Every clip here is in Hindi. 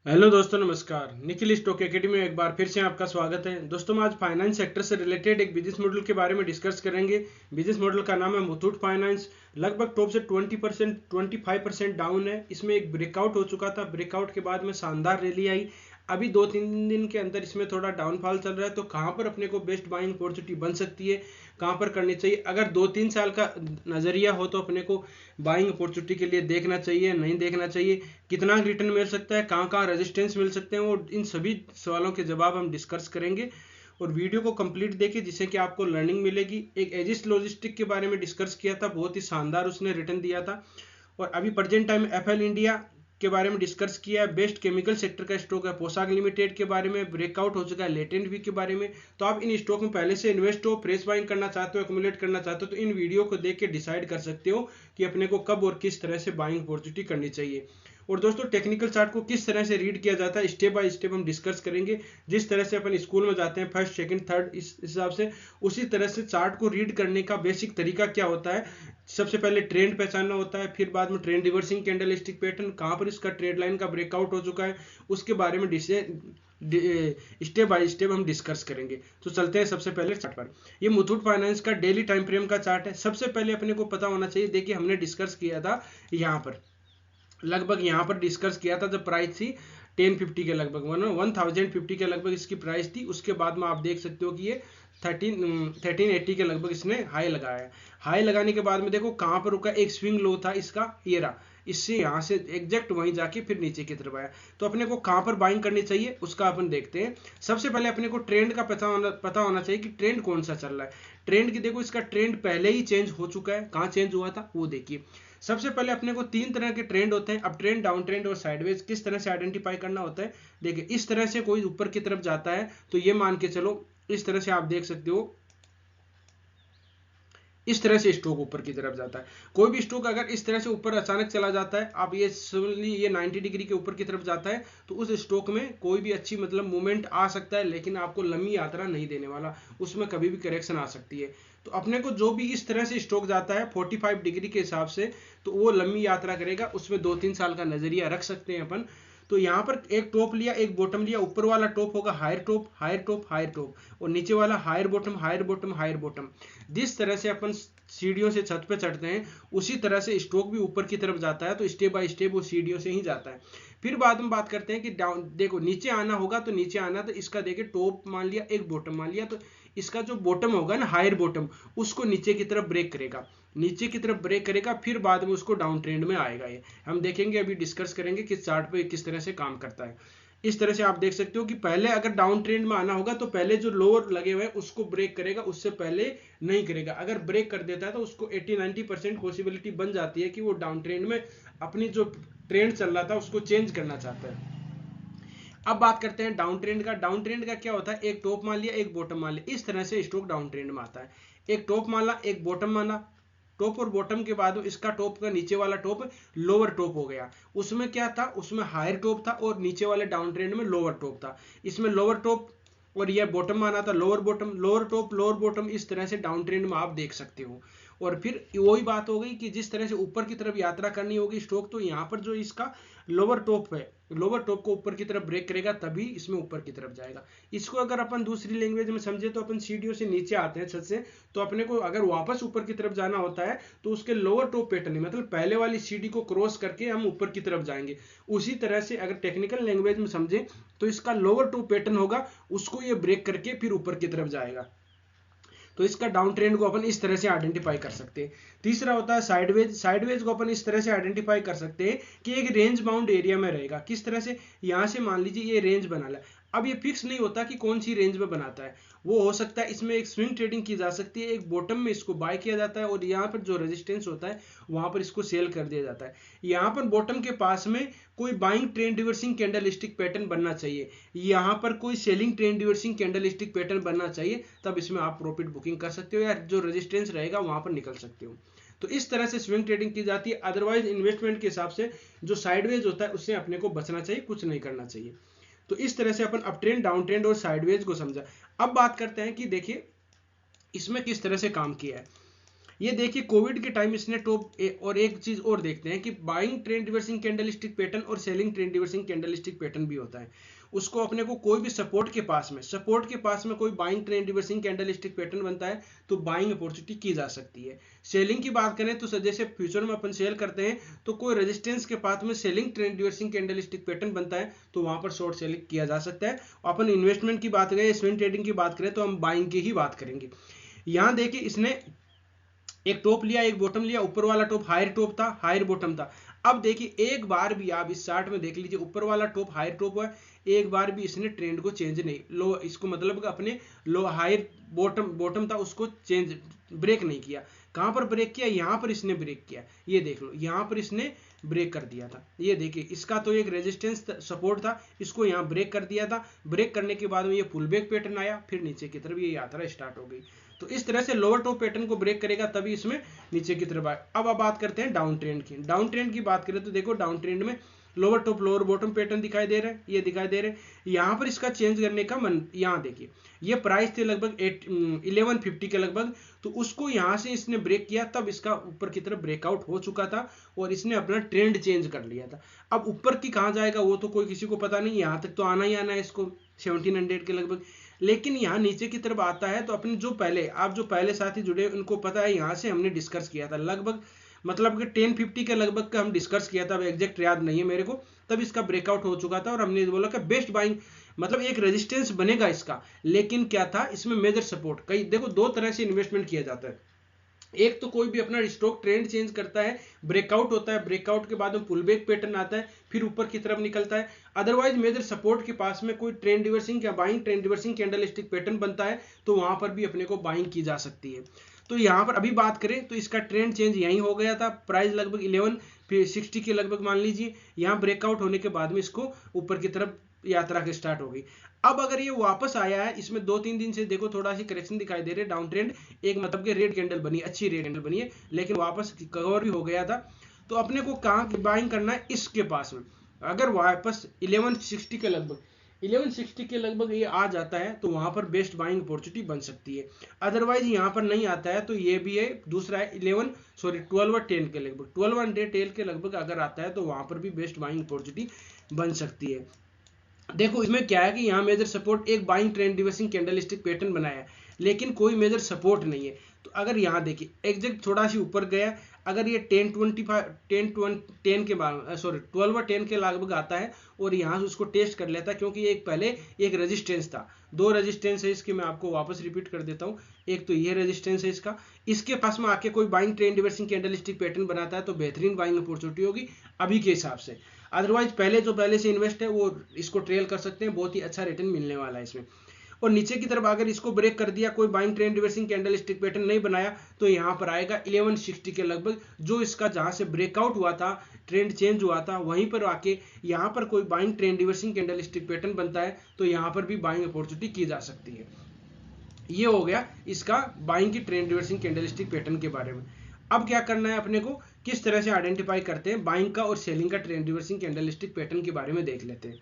हेलो दोस्तों, नमस्कार। निखिल स्टॉक एकेडमी में एक बार फिर से आपका स्वागत है। दोस्तों, हम आज फाइनेंस सेक्टर से रिलेटेड एक बिजनेस मॉडल के बारे में डिस्कस करेंगे। बिजनेस मॉडल का नाम है मुथूट फाइनेंस। लगभग टॉप से 20% 25% डाउन है। इसमें एक ब्रेकआउट हो चुका था। ब्रेकआउट के बाद में शानदार रैली आई। अभी 2-3 दिन के अंदर इसमें थोड़ा डाउनफॉल चल रहा है। तो कहाँ पर अपने को बेस्ट बाइंग अपॉर्चुनिटी बन सकती है, कहाँ पर करनी चाहिए? अगर 2-3 साल का नजरिया हो तो अपने को बाइंग अपॉर्चुनिटी के लिए देखना चाहिए, नहीं देखना चाहिए, कितना रिटर्न मिल सकता है, कहाँ कहाँ रेजिस्टेंस मिल सकते हैं, और इन सभी सवालों के जवाब हम डिस्कस करेंगे। और वीडियो को कंप्लीट देखिए जिससे कि आपको लर्निंग मिलेगी। एक एजिस लॉजिस्टिक के बारे में डिस्कस किया था, बहुत ही शानदार उसने रिटर्न दिया था। और अभी प्रेजेंट टाइम एफएल इंडिया के बारे में डिस्कस किया है। बेस्ट केमिकल सेक्टर का स्टॉक है। पोशाक लिमिटेड के बारे में ब्रेकआउट हो चुका है। लेटेंट वी के बारे में। तो आप इन स्टॉक में पहले से इन्वेस्ट हो, फ्रेश बाइंग करना चाहते हो, एक्यूमुलेट करना चाहते हो, तो इन वीडियो को देख के डिसाइड कर सकते हो कि अपने को कब और किस तरह से बाइंग अपॉर्चुनिटी करनी चाहिए। और दोस्तों, टेक्निकल चार्ट को किस तरह से रीड किया जाता है स्टेप बाय स्टेप हम डिस्कस करेंगे। जिस तरह से अपन स्कूल में जाते हैं फर्स्ट सेकंड थर्ड, इस हिसाब से उसी तरह से चार्ट को रीड करने का बेसिक तरीका क्या होता है। सबसे पहले ट्रेंड पहचानना होता है, फिर बाद में trend reversing candle stick pattern, कहाँ पर इसका ट्रेड लाइन का ब्रेकआउट हो चुका है, उसके बारे में स्टेप बाय स्टेप हम डिस्कस करेंगे। तो चलते हैं सबसे पहले चार्ट पर। ये मुथूट फाइनेंस का डेली टाइम फ्रेम का चार्ट है। सबसे पहले अपने को पता होना चाहिए, देखिए हमने डिस्कस किया था यहाँ पर, लगभग यहाँ पर डिस्कस किया था जब प्राइस थी 1050 के लगभग, 1050 के लगभग इसकी प्राइस थी। उसके बाद में आप देख सकते हो कि ये 1380 के लगभग इसने हाई लगाया है। हाई लगाने के बाद में देखो कहाँ पर रुका, एक स्विंग लो था इसका, ये रहा। इससे यहाँ से एग्जैक्ट वहीं जाके फिर नीचे की तरफ आया। तो अपने को कहाँ पर बाइंग करनी चाहिए उसका अपन देखते हैं। सबसे पहले अपने को ट्रेंड का पता होना चाहिए कि ट्रेंड कौन सा चल रहा है। ट्रेंड की देखो, इसका ट्रेंड पहले ही चेंज हो चुका है। कहाँ चेंज हुआ था वो देखिए। सबसे पहले अपने को 3 तरह के ट्रेंड होते हैं। अब ट्रेंड, डाउन ट्रेंड और साइडवेज किस तरह से आइडेंटिफाई करना होता है, देखिए इस तरह से कोई ऊपर की तरफ जाता है तो ये मान के चलो, इस तरह से आप देख सकते हो, इस तरह से स्टॉक ऊपर की तरफ जाता है। कोई भी स्टॉक अगर इस तरह से ऊपर अचानक चला जाता है, आप ये समझ ये 90 डिग्री के ऊपर की तरफ जाता है, तो उस स्टॉक में कोई भी अच्छी मतलब मूवमेंट आ सकता है, लेकिन आपको लंबी यात्रा नहीं देने वाला। उसमें कभी भी करेक्शन आ सकती है। तो अपने को जो भी इस तरह से स्टॉक जाता है 45 डिग्री के हिसाब से, तो वो लंबी यात्रा करेगा। उसमें 2-3 साल का नजरिया रख सकते हैं अपन। तो यहाँ पर एक टॉप लिया, एक बॉटम लिया। ऊपर वाला टॉप होगा higher top, higher top, higher top, और नीचे वाला higher bottom, higher bottom, higher bottom. जिस तरह से अपन सीढ़ियों से छत पे चढ़ते हैं, उसी तरह से स्टॉक भी ऊपर की तरफ जाता है। तो स्टेप बाय स्टेप वो सीढ़ियों से ही जाता है। फिर बाद में बात करते हैं कि डाउन, देखो नीचे आना होगा तो नीचे आना, तो इसका देखिए टॉप मान लिया, एक बॉटम मान लिया, तो इसका जो बॉटम होगा ना, हायर बॉटम, उसको नीचे की तरफ ब्रेक करेगा। नीचे की तरफ ब्रेक करेगा, फिर बाद में उसको डाउन ट्रेंड में आएगा। ये हम देखेंगे, अभी डिस्कस करेंगे किस चार्ट पे किस तरह से काम करता है। इस तरह से आप देख सकते हो कि पहले अगर डाउन ट्रेंड में आना होगा तो पहले जो लोअर लगे हुए हैं उसको ब्रेक करेगा, उससे पहले नहीं करेगा। अगर ब्रेक कर देता है तो उसको 80-90% पॉसिबिलिटी बन जाती है कि वो डाउन ट्रेंड में अपनी जो ट्रेंड चल रहा था उसको चेंज करना चाहता है। अब बात करते हैं डाउन ट्रेंड का। डाउन ट्रेंड का क्या होता है, एक टॉप मान लिया, एक बॉटम मान लिया, इस तरह से स्टॉक डाउन ट्रेंड में आता है। एक टॉप माना, एक बॉटम माना, टॉप और बॉटम के बाद इसका टॉप का नीचे वाला टॉप लोअर टॉप हो गया। उसमें क्या था, उसमें हायर टॉप था और नीचे वाले डाउन ट्रेंड में लोअर टॉप था। इसमें लोअर टॉप और यह बॉटम माना था, lower bottom, lower top, lower bottom, इस तरह से डाउन ट्रेंड में आप देख सकते हो। और फिर वही बात हो गई कि जिस तरह से ऊपर की तरफ यात्रा करनी होगी स्टॉक, तो यहाँ पर जो इसका लोअर टॉप है, लोअर टॉप को ऊपर की तरफ ब्रेक करेगा तभी इसमें ऊपर की तरफ जाएगा। इसको अगर अपन दूसरी लैंग्वेज में समझे तो अपन सीढ़ियों से नीचे आते हैं छत से, तो अपने को अगर वापस ऊपर की तरफ जाना होता है तो उसके लोअर टॉप पैटर्न मतलब पहले वाली सीढ़ी को क्रॉस करके हम ऊपर की तरफ जाएंगे। उसी तरह से अगर टेक्निकल लैंग्वेज में समझे तो इसका लोअर टॉप पैटर्न होगा, उसको ये ब्रेक करके फिर ऊपर की तरफ जाएगा। तो इसका डाउन ट्रेंड को अपन इस तरह से आइडेंटिफाई कर सकते हैं। तीसरा होता है साइडवेज। साइडवेज को अपन इस तरह से आइडेंटिफाई कर सकते हैं कि एक रेंज बाउंड एरिया में रहेगा। किस तरह से, यहां से मान लीजिए ये रेंज बना ला। अब ये फिक्स नहीं होता कि कौन सी रेंज में बनाता है, वो हो सकता है इसमें एक स्विंग ट्रेडिंग की जा सकती है, एक बॉटम में इसको बाय किया जाता है और यहाँ पर जो रेजिस्टेंस होता है वहां पर इसको सेल कर दिया जाता है। यहाँ पर बॉटम के पास में कोई buying trend reversing candle stick pattern बनना चाहिए, यहाँ पर कोई selling trend reversing candle stick pattern बनना चाहिए, तब इसमें आप प्रॉफिट बुकिंग कर सकते हो या जो रेजिस्टेंस रहेगा वहां पर निकल सकते हो। तो इस तरह से स्विंग ट्रेडिंग की जाती है। अदरवाइज इन्वेस्टमेंट के हिसाब से जो साइडवेज होता है उससे अपने को बचना चाहिए, कुछ नहीं करना चाहिए। तो इस तरह से अपन अप ट्रेंड, डाउन ट्रेंड और साइडवेज को समझा। अब बात करते हैं कि देखिए इसमें किस तरह से काम किया है। ये देखिए कोविड के टाइम इसने और एक चीज और देखते हैं कि buying trend reversing candlestick pattern और selling trend reversing candlestick pattern भी होता है। उसको अपने को कोई भी सपोर्ट के पास में कोई buying trend reversing candlestick pattern बनता है तो बाइंग अपॉर्चुनिटी की जा सकती है। सेलिंग की बात करें तो जैसे फ्यूचर में अपन सेल करते हैं तो कोई रेजिस्टेंस के पास में selling trend reversing candlestick pattern बनता है तो वहां पर शॉर्ट सेलिंग किया जा सकता है। अपन इन्वेस्टमेंट की बात करें, स्विंग ट्रेडिंग की बात करें तो हम बाइंग की ही बात करेंगे। यहां देखिए इसने एक टॉप लिया, एक बॉटम लिया, ऊपर वाला टॉप हायर टॉप था, हायर बॉटम था। अब देखिए एक बार भी आप इस चार्ट में देख लीजिए, ऊपर वाला टॉप हायर टॉप है, एक बार भी इसने ट्रेंड को चेंज नहीं, लो इसको मतलब अपने लो हायर बॉटम था उसको चेंज ब्रेक नहीं किया। कहां पर ब्रेक किया? यहां पर इसने ब्रेक किया, ये देख लो यहां पर इसने ब्रेक कर दिया था। ये देखिए इसका तो एक रेजिस्टेंस सपोर्ट था, इसको यहाँ ब्रेक कर दिया था। ब्रेक करने के बाद में ये पुल बैक पैटर्न आया, फिर नीचे की तरफ ये यात्रा स्टार्ट हो गई। तो इस तरह से लोअर टॉप पैटर्न को ब्रेक करेगा तभी इसमें नीचे की तरफ आए। अब आप बात करते हैं डाउन ट्रेंड की। डाउन ट्रेंड की बात करें तो देखो डाउन ट्रेंड में lower top lower bottom pattern दिखाई दे रहे हैं, ये दिखाई दे रहे हैं। यहाँ पर इसका चेंज करने का मन, यहाँ देखिए ये प्राइस थे लगभग 1150 के लगभग, तो उसको यहाँ से इसने ब्रेक किया तब इसका ऊपर की तरफ ब्रेकआउट हो चुका था और इसने अपना ट्रेंड चेंज कर लिया था। अब ऊपर की कहाँ जाएगा वो तो कोई किसी को पता नहीं, यहाँ तक तो आना ही आना है इसको 1700 के लगभग। लेकिन यहाँ नीचे की तरफ आता है तो अपने जो पहले साथी जुड़े उनको पता है, यहाँ से हमने डिस्कस किया था लगभग मतलब कि 1050 के लगभग का हम डिस्कस किया था, अब एग्जैक्ट याद नहीं है मेरे को। तब इसका ब्रेकआउट हो चुका था और हमने बोला कि बेस्ट बाइंग मतलब एक रेजिस्टेंस बनेगा इसका। लेकिन क्या था इसमें मेजर सपोर्ट, कई देखो दो तरह से इन्वेस्टमेंट किया जाता है। एक तो कोई भी अपना स्टॉक ट्रेंड चेंज करता है, ब्रेकआउट होता है, ब्रेकआउट के बाद में पुल बैक पैटर्न आता है, फिर ऊपर की तरफ निकलता है। अदरवाइज मेजर सपोर्ट के पास में कोई ट्रेंड रिवर्सिंग या buying trend reversing candlestick pattern बनता है तो वहां पर भी अपने को बाइंग की जा सकती है। तो यहाँ पर अभी बात करें तो इसका ट्रेंड चेंज यहीं हो गया था, प्राइस लगभग 1160 के लगभग मान लीजिए। यहाँ ब्रेकआउट होने के बाद में इसको ऊपर की तरफ यात्रा के स्टार्ट हो गई। अब अगर ये वापस आया है, इसमें 2-3 दिन से देखो थोड़ा सी करेक्शन दिखाई दे रहे हैं, डाउन ट्रेंड एक मतलब के रेड कैंडल बनी, अच्छी रेड कैंडल बनी है, लेकिन वापस कवर भी हो गया था। तो अपने को कहाँ बाइंग करना है? इसके पास में अगर वापस 1160 के लगभग ये आ जाता है तो वहां पर बेस्ट बाइंग अपॉर्चुनिटी बन सकती है। अदरवाइज यहाँ पर नहीं आता है तो ये भी है, दूसरा है 12 और 10 के लगभग, 12 और 10 के लगभग अगर आता है तो वहां पर भी बेस्ट बाइंग अपॉर्चुनिटी बन सकती है। देखो इसमें क्या है कि यहाँ मेजर सपोर्ट एक buying trend reversing candlestick pattern बनाया है, लेकिन कोई मेजर सपोर्ट नहीं है। तो अगर यहाँ देखिए एग्जैक्ट थोड़ा सी ऊपर गया, अगर ये 10 के बाद 12 और 10 के लगभग आता है और यहाँ से उसको टेस्ट कर लेता है, क्योंकि एक पहले एक रेजिस्टेंस था, दो रेजिस्टेंस है इसके, मैं आपको वापस रिपीट कर देता हूँ। एक तो ये रेजिस्टेंस है इसका, इसके पास में आके कोई buying trend reversing candlestick pattern बनाता है तो बेहतरीन बाइंग अपॉर्चुनिटी होगी अभी के हिसाब से। अदरवाइज पहले से इन्वेस्ट है वो इसको ट्रेल कर सकते हैं, बहुत ही अच्छा रिटर्न मिलने वाला है इसमें। और नीचे की तरफ अगर इसको ब्रेक कर दिया, कोई buying trend reversing candlestick pattern नहीं बनाया तो यहाँ पर आएगा 1160 के लगभग, जो इसका जहां से ब्रेकआउट हुआ था, ट्रेंड चेंज हुआ था, वहीं पर आके यहाँ पर कोई buying trend reversing candlestick pattern बनता है तो यहाँ पर भी बाइंग अपॉर्चुनिटी की जा सकती है। ये हो गया इसका बाइंग की ट्रेंड रिवर्सिंग कैंडलस्टिक पैटर्न के बारे में। अब क्या करना है अपने को, किस तरह से आइडेंटिफाई करते हैं बाइंग का और सेलिंग का ट्रेंड रिवर्सिंग कैंडलस्टिक पैटर्न के बारे में देख लेते हैं।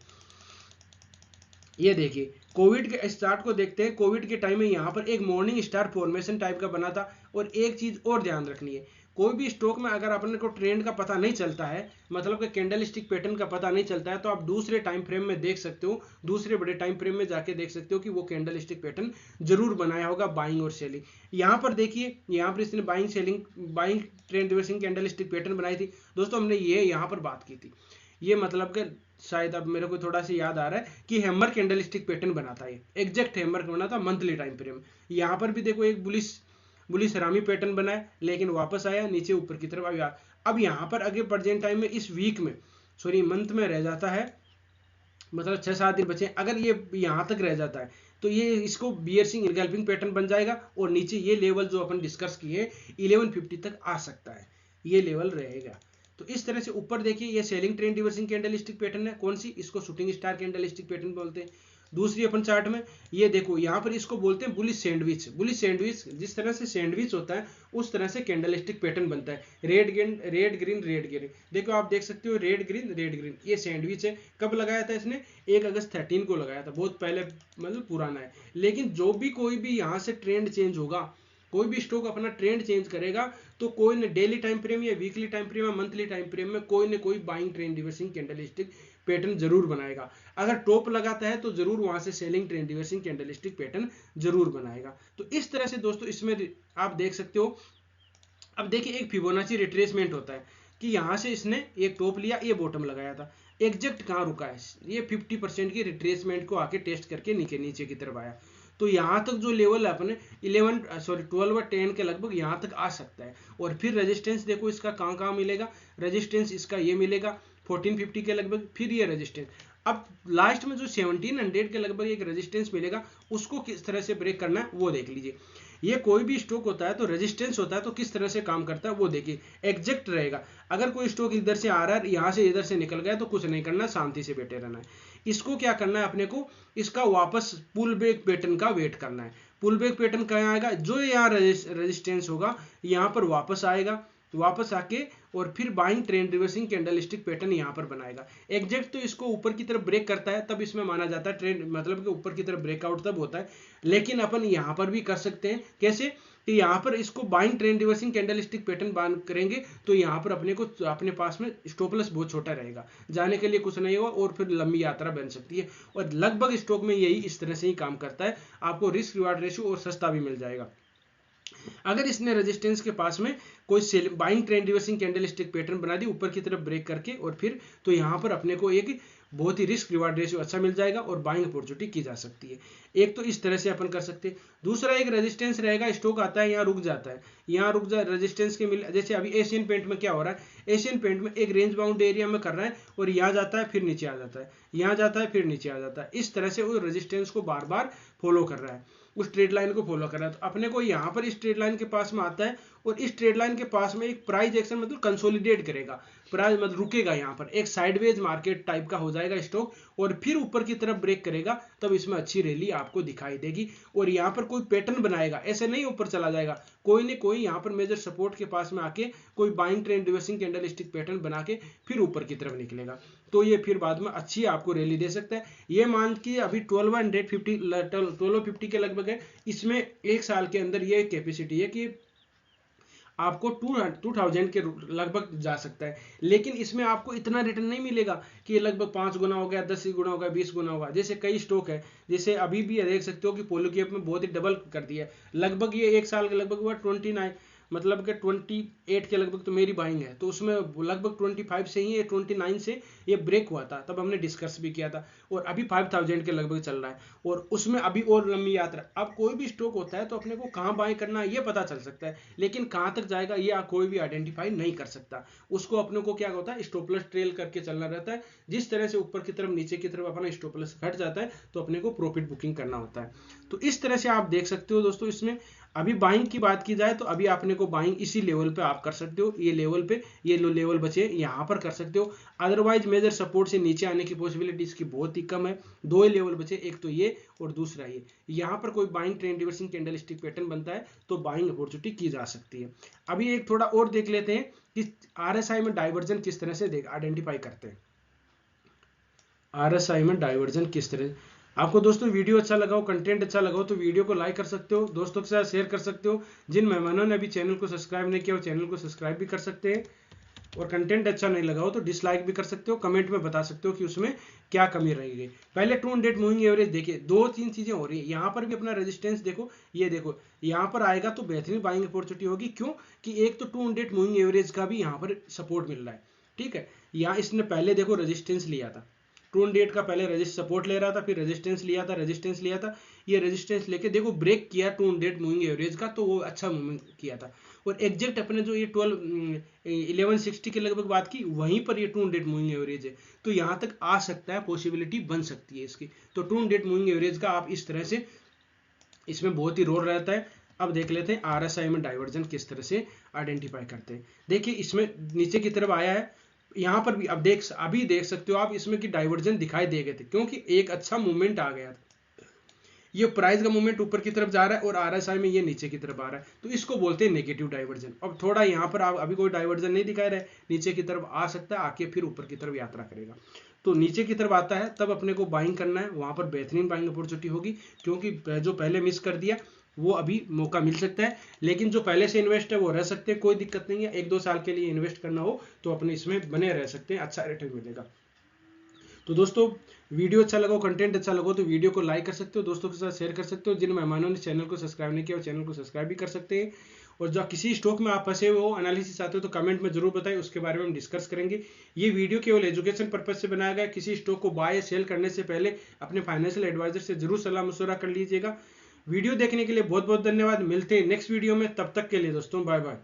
ये देखिए कोविड के स्टार्ट को देखते हैं। कोविड के टाइम में यहाँ पर एक मॉर्निंग स्टार फॉर्मेशन टाइप का बना था। और एक चीज और ध्यान रखनी है, कोई भी स्टॉक में अगर अपने को ट्रेंड का पता नहीं चलता है, मतलब कि कैंडलस्टिक पैटर्न का पता नहीं चलता है, तो आप दूसरे टाइम फ्रेम में देख सकते हो, दूसरे बड़े टाइम फ्रेम में जाके देख सकते हो कि वो कैंडलस्टिक पैटर्न जरूर बनाया होगा बाइंग और सेलिंग। यहाँ पर देखिए, यहाँ पर इसने buying trend reversing candlestick pattern बनाई थी दोस्तों, हमने ये यहाँ पर बात की थी। ये मतलब कि शायद अब मेरे को थोड़ा सा याद आ रहा है कि हैमर कैंडलस्टिक पैटर्न बना था, ये एग्जैक्ट हैमर बना था मंथली टाइम फ्रेम। यहाँ पर भी देखो एक बुलिश हरामी पैटर्न बना है, लेकिन वापस आया नीचे ऊपर की तरफ आया। अब यहाँ पर आगे प्रेजेंट टाइम में इस वीक में मंथ में रह जाता है, मतलब 6-7 दिन बचे, अगर ये यहाँ तक रह जाता है तो ये इसको बियर्सिंग इनगल्फिंग पैटर्न बन जाएगा और नीचे ये लेवल जो अपन डिस्कस किए 1150 तक आ सकता है, ये लेवल रहेगा। तो इस तरह से ऊपर देखिए ये selling trend reversing candlestick pattern है, कौन सी, इसको शूटिंग स्टार कैंडलस्टिक पैटर्न बोलते हैं। दूसरी अपन चार्ट में ये देखो, यहाँ पर इसको बोलते हैं बुलिश सैंडविच। बुलिश सैंडविच जिस तरह से सैंडविच होता है उस तरह से कैंडलस्टिक पैटर्न बनता है, रेड ग्रीन। देखो आप देख सकते हो रेड ग्रीन, ये सैंडविच है। कब लगाया था इसने? 1 अगस्त 13 को लगाया था, बहुत पहले मतलब पुराना है। लेकिन जो भी कोई भी यहाँ से ट्रेंड चेंज होगा, कोई भी स्टॉक अपना ट्रेंड चेंज करेगा तो कोई न डेली टाइम फ्रेम या वीकली टाइम फ्रेम या मंथली टाइम फ्रेम में कोई न कोई buying trend reversing candlestick pattern जरूर बनाएगा। अगर टॉप लगाता है तो जरूर वहां से selling trend reversing candlestick pattern जरूर बनाएगा। तो इस तरह से दोस्तों इसमें आप देख सकते हो। अब देखिए एक फिबोनाची रिट्रेसमेंट होता है कि यहाँ से इसने एक टॉप लिया, ये बॉटम लगाया था, एग्जैक्ट कहाँ रुका है, ये 50% की रिट्रेसमेंट को आके टेस्ट करके नीचे की तरफ आया। तो यहाँ तक जो लेवल है अपने 12 और 10 के लगभग यहाँ तक आ सकता है। और फिर रेजिस्टेंस देखो इसका कहाँ कहाँ मिलेगा, रेजिस्टेंस इसका ये मिलेगा 1450 के लगभग, फिर ये रेजिस्टेंस। अब लास्ट में जो 1700 के लगभग एक रेजिस्टेंस मिलेगा, उसको किस तरह से ब्रेक करना है वो देख लीजिए। ये कोई भी स्टॉक होता है तो रेजिस्टेंस होता है तो किस तरह से काम करता है वो देखिए, एग्जैक्ट रहेगा। अगर कोई स्टॉक इधर से आ रहा है, यहाँ से इधर से निकल गया तो कुछ नहीं करना, शांति से बैठे रहना है। इसको क्या करना है अपने को, इसका वापस पुल बैक पैटर्न का वेट करना है। पुल बैक पैटर्न कहाँ आएगा, जो यहाँ रेजिस्टेंस होगा यहाँ पर वापस आएगा, वापस आके और फिर buying trend reversing candlestick pattern यहाँ पर बनाएगा। एग्जैक्ट तो इसको ऊपर की तरफ ब्रेक करता है तब इसमें माना जाता है ट्रेंड, मतलब कि ऊपर की तरफ ब्रेकआउट तब होता है। लेकिन अपन यहाँ पर भी कर सकते हैं, कैसे कि यहाँ पर इसको buying trend reversing candlestick pattern बांध करेंगे तो यहाँ पर अपने को अपने पास में स्टॉप लॉस बहुत छोटा रहेगा, जाने के लिए कुछ नहीं होगा और फिर लंबी यात्रा बन सकती है। और लगभग स्टॉक में यही इस तरह से ही काम करता है, आपको रिस्क रिवार्ड रेशियो और सस्ता भी मिल जाएगा। अगर इसने रेजिस्टेंस के पास में कोई buying trend reversing candlestick pattern बना दी ऊपर की तरफ ब्रेक करके और फिर, तो यहाँ पर अपने को एक बहुत ही रिस्क रिवार्ड रेशियो अच्छा मिल जाएगा और बाइंग अपॉर्चुनिटी की जा सकती है। एक तो इस तरह से अपन कर सकते हैं। दूसरा एक रेजिस्टेंस रहेगा, स्टॉक आता है यहाँ रुक जाता है, यहाँ रुक जा रेजिस्टेंस के मिल, जैसे अभी एशियन पेंट में क्या हो रहा है, एशियन पेंट में एक रेंज बाउंड एरिया में कर रहा है और यहाँ जाता है फिर नीचे आ जाता है, यहाँ जाता है फिर नीचे आ जाता है। इस तरह से वो रेजिस्टेंस को बार बार फॉलो कर रहा है, उस ट्रेड लाइन को फॉलो कर रहा है। तो अपने को यहाँ पर इस ट्रेड लाइन के पास में आता है और इस ट्रेड लाइन के पास में एक प्राइस एक्शन मतलब कंसोलिडेट करेगा, प्राइस मतलब रुकेगा, यहाँ पर एक साइडवेज मार्केट टाइप का हो जाएगा स्टॉक और फिर ऊपर की तरफ ब्रेक करेगा, तब इसमें अच्छी रैली आपको दिखाई देगी। और यहाँ पर कोई पैटर्न बनाएगा, ऐसे नहीं ऊपर चला जाएगा, कोई न कोई यहाँ पर मेजर सपोर्ट के पास में आके कोई buying trend reversing candlestick pattern बना के फिर ऊपर की तरफ निकलेगा, तो ये फिर बाद में अच्छी आपको रैली दे सकता है। ये मान के अभी 1250 के लगभग है, इसमें एक साल के अंदर ये कैपेसिटी है कि आपको 2000 के लगभग जा सकता है। लेकिन इसमें आपको इतना रिटर्न नहीं मिलेगा कि ये लगभग 5 गुना हो गया, 10 गुना होगा, 20 गुना होगा। जैसे कई स्टॉक है, जैसे अभी भी देख सकते हो कि पोलोकैप में बहुत ही डबल कर दिया है, लगभग ये एक साल के लगभग हुआ 29 मतलब कि 28 के लगभग तो मेरी बाइंग है, तो उसमें लगभग 25 से ही 29 से ये ब्रेक हुआ था, तब हमने डिस्कस भी किया था। और अभी 5000 के लगभग चल रहा है और उसमें अभी और लंबी यात्रा। अब कोई भी स्टॉक होता है तो अपने को कहाँ बाय करना है ये पता चल सकता है, लेकिन कहाँ तक जाएगा ये कोई भी आइडेंटिफाई नहीं कर सकता। उसको अपने को क्या होता है, स्टॉप लॉस ट्रेल करके चलना रहता है। जिस तरह से ऊपर की तरफ नीचे की तरफ अपना स्टॉप लॉस घट जाता है तो अपने को प्रॉफिट बुकिंग करना होता है। तो इस तरह से आप देख सकते हो दोस्तों। इसमें अभी बाइंग की बात की जाए तो अभी आपने को बाइंग इसी लेवल पे आप कर सकते हो, ये लेवल पे, ये लो लेवल बचे यहाँ पर कर सकते हो। अदरवाइज मेजर सपोर्ट से नीचे आने की पॉसिबिलिटी इसकी बहुत ही कम है। दो ही लेवल बचे, एक तो ये और दूसरा ये। यहाँ पर कोई buying trend reversing candlestick pattern बनता है तो बाइंग अपॉर्चुनिटी की जा सकती है। अभी एक थोड़ा और देख लेते हैं कि आरएसआई में डाइवर्जन किस तरह से आइडेंटिफाई करते हैं। आरएसआई में डाइवर्जन किस तरह, आपको दोस्तों वीडियो अच्छा लगा हो, कंटेंट अच्छा लगा हो तो वीडियो को लाइक कर सकते हो, दोस्तों के साथ शेयर कर सकते हो। जिन मेहमानों ने अभी चैनल को सब्सक्राइब नहीं किया वो चैनल को सब्सक्राइब भी कर सकते हैं। और कंटेंट अच्छा नहीं लगा हो तो डिसलाइक भी कर सकते हो, कमेंट में बता सकते हो कि उसमें क्या कमी रही गई। पहले 200 मूविंग एवरेज देखिए, 2-3 चीजें हो रही है। यहाँ पर भी अपना रेजिस्टेंस देखो, ये देखो यहाँ पर आएगा तो बेहतरीन बाइंग अपॉर्चुनिटी होगी। क्यों कि एक तो 200 मूविंग एवरेज का भी यहाँ पर सपोर्ट मिल रहा है, ठीक है। यहाँ इसने पहले देखो रेजिस्टेंस लिया था, 200 का पहले सपोर्ट ले रहा था, फिर रेजिस्टेंस लिया था, ये रेजिस्टेंस लेके देखो ब्रेक किया 200 मूविंग एवरेज का, तो वो अच्छा मूवमेंट किया था। और एग्जैक्ट अपने जो ये 1160 के लगभग बात की, वहीं पर ये 200 मूविंग एवरेज है, तो यहाँ तक आ सकता है, पॉसिबिलिटी बन सकती है इसकी। तो 200 मूविंग एवरेज का आप इस तरह से, इसमें बहुत ही रोल रहता है। अब देख लेते हैं आरएसआई में डाइवर्जन किस तरह से आइडेंटिफाई करते हैं। देखिए इसमें नीचे की तरफ आया है, यहाँ पर भी अब अभी देख सकते हो आप इसमें कि डाइवर्जन दिखाई दे गए थे, क्योंकि एक अच्छा मूवमेंट आ गया था। ये प्राइस का मूवमेंट ऊपर की तरफ जा रहा है और आरएसआई में ये नीचे की तरफ आ रहा है, तो इसको बोलते हैं नेगेटिव डाइवर्जन। अब थोड़ा यहाँ पर आप अभी कोई डाइवर्जन नहीं दिखा रहा है, नीचे की तरफ आ सकता है, आके फिर ऊपर की तरफ यात्रा करेगा। तो नीचे की तरफ आता है तब अपने को बाइंग करना है, वहां पर बेहतरीन बाइंग अपॉर्चुनिटी होगी, क्योंकि जो पहले मिस कर दिया वो अभी मौका मिल सकता है, लेकिन जो पहले से इन्वेस्ट है वो रह सकते हैं, कोई दिक्कत नहीं है। 1-2 साल के लिए इन्वेस्ट करना हो तो अपने इसमें बने रह सकते हैं, अच्छा रिटर्न मिलेगा। तो दोस्तों वीडियो अच्छा लगा, कंटेंट अच्छा लगा तो वीडियो को लाइक कर सकते हो, दोस्तों के साथ शेयर कर सकते हो। जिन मेहमानों ने चैनल को सब्सक्राइब नहीं किया वो चैनल को सब्सक्राइब भी कर सकते हैं। और जो किसी स्टॉक में आप फंसे हो, एनालिसिस चाहते हो तो कमेंट में जरूर बताएं, उसके बारे में हम डिस्कस करेंगे। ये वीडियो केवल एजुकेशन पर्पज से बनाया गया। किसी स्टॉक को बाय या सेल करने से पहले अपने फाइनेंशियल एडवाइजर से जरूर सलाह मशवरा कर लीजिएगा। वीडियो देखने के लिए बहुत बहुत धन्यवाद। मिलते हैं नेक्स्ट वीडियो में, तब तक के लिए दोस्तों बाय बाय।